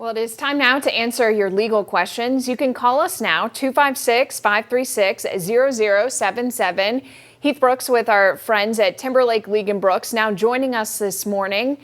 Well, it is time now to answer your legal questions. You can call us now, 256-536-0077. Heath Brooks with our friends at Timberlake League and Brooks now joining us this morning.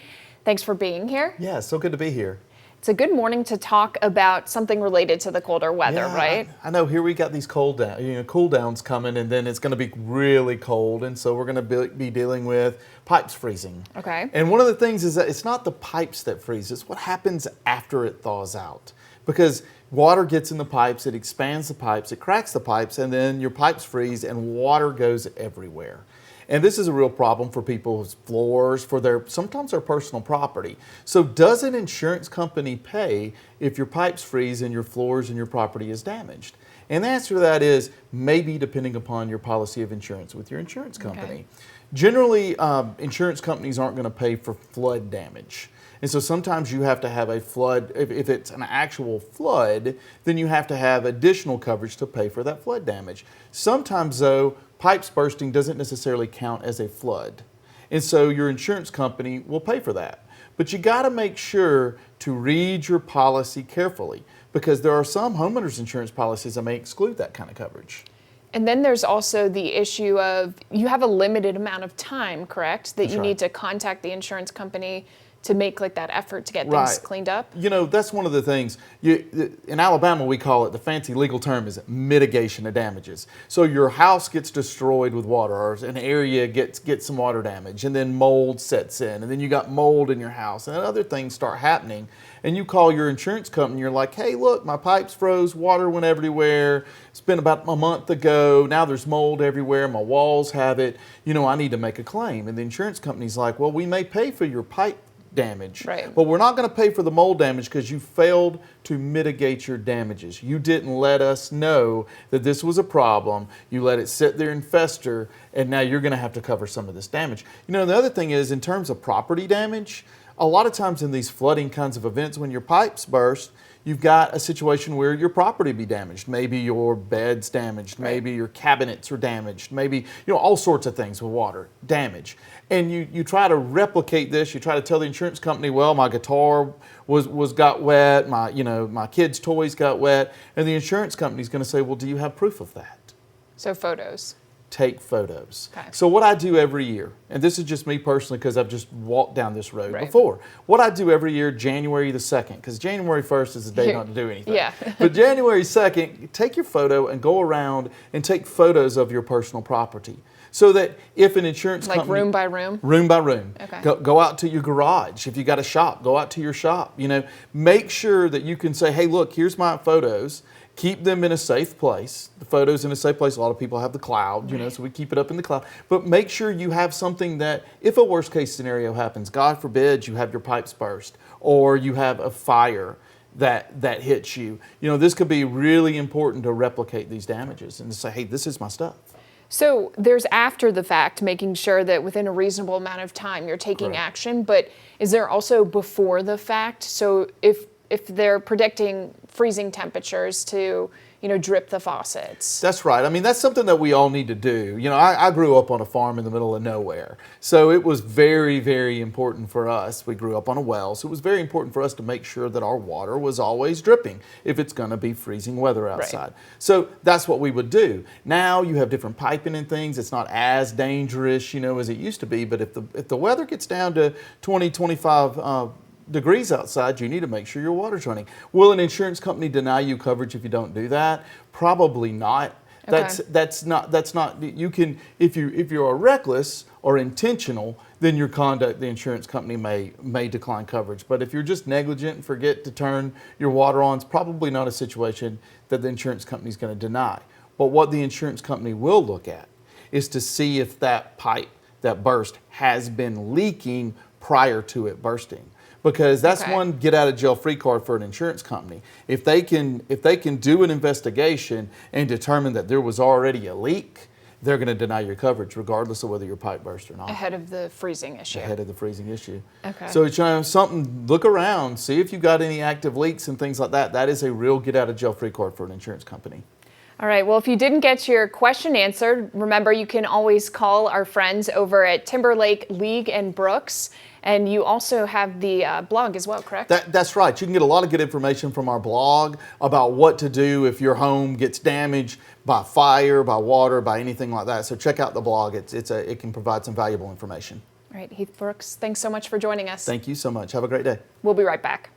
Thanks for being here. Yeah, it's so good to be here. It's a good morning to talk about something related to the colder weather, Yeah, right? I know. Here we got these cool downs coming, and then it's going to be really cold, and so we're going to be dealing with pipes freezing. Okay. And one of the things is that it's not the pipes that freeze; it's what happens after it thaws out. Because water gets in the pipes, it expands the pipes, it cracks the pipes, and then your pipes freeze, and water goes everywhere. And this is a real problem for people's floors, for sometimes their personal property. So does an insurance company pay if your pipes freeze and your floors and your property is damaged? And the answer to that is maybe, depending upon your policy of insurance with your insurance company. Okay. Generally, insurance companies aren't going to pay for flood damage. And so sometimes you have to have a flood. If it's an actual flood, then you have to have additional coverage to pay for that flood damage. Sometimes, though, pipes bursting doesn't necessarily count as a flood. And so your insurance company will pay for that. But you got to make sure to read your policy carefully, because there are some homeowners insurance policies that may exclude that kind of coverage. And then there's also the issue of you have a limited amount of time, correct? That you need to contact the insurance company to make like that effort to get things cleaned up? You know, that's one of the things. In Alabama, we call it, the fancy legal term is mitigation of damages. So your house gets destroyed with water, or an area gets some water damage, and then mold sets in, and then you got mold in your house, and other things start happening. And you call your insurance company, you're like, hey, look, my pipes froze, water went everywhere. It's been about a month ago. Now there's mold everywhere. My walls have it. You know, I need to make a claim. And the insurance company's like, well, we may pay for your pipe damage, but we're not going to pay for the mold damage because you failed to mitigate your damages. You didn't let us know that this was a problem. You let it sit there and fester, and now you're going to have to cover some of this damage. You know, the other thing is, in terms of property damage, a lot of times in these flooding kinds of events, when your pipes burst, you've got a situation where your property be damaged. Maybe your bed's damaged. Maybe your cabinets are damaged. Maybe, you know, all sorts of things with water damage. And you try to replicate this. You try to tell the insurance company, well, my guitar got wet. My kids' toys got wet. And the insurance company's going to say, well, do you have proof of that? So photos. Take photos. Okay. So what I do every year, and this is just me personally because I've just walked down this road before. What I do every year, January the 2nd, because January 1st is the day not to do anything. Yeah. But January 2nd, take your photo and go around and take photos of your personal property. So that if an insurance company... Like room by room? Room by room. Okay. Go out to your garage. If you got a shop, go out to your shop. You know, make sure that you can say, hey, look, here's my photos. Keep them in a safe place. The photos in a safe place. A lot of people have the cloud, you know, so we keep it up in the cloud. But make sure you have something that, if a worst case scenario happens, God forbid you have your pipes burst, or you have a fire that hits you. You know, this could be really important to replicate these damages and to say, hey, this is my stuff. So there's after the fact, making sure that within a reasonable amount of time you're taking action, but is there also before the fact? So if they're predicting freezing temperatures to, you know, drip the faucets. That's right. I mean, that's something that we all need to do. You know, I grew up on a farm in the middle of nowhere. So it was very, very important for us. We grew up on a well. So it was very important for us to make sure that our water was always dripping if it's going to be freezing weather outside. So that's what we would do. Now you have different piping and things. It's not as dangerous, you know, as it used to be. But if the weather gets down to 20, 25 degrees outside, you need to make sure your water's running. Will an insurance company deny you coverage if you don't do that? Probably not. Okay. That's not you can, if you are reckless or intentional, then your conduct, the insurance company may decline coverage. But if you're just negligent and forget to turn your water on, it's probably not a situation that the insurance company is going to deny. But what the insurance company will look at is to see if that pipe that burst has been leaking prior to it bursting. Because that's one get out of jail free card for an insurance company. If they can do an investigation and determine that there was already a leak, they're going to deny your coverage regardless of whether your pipe burst or not. Ahead of the freezing issue. Ahead of the freezing issue. Okay. So it's something, look around, see if you've got any active leaks and things like that. That is a real get out of jail free card for an insurance company. All right, well, if you didn't get your question answered, remember you can always call our friends over at Timberlake League and Brooks. And you also have the blog as well, correct? That's right. You can get a lot of good information from our blog about what to do if your home gets damaged by fire, by water, by anything like that. So check out the blog. It can provide some valuable information. All right, Heath Brooks, thanks so much for joining us. Thank you so much. Have a great day. We'll be right back.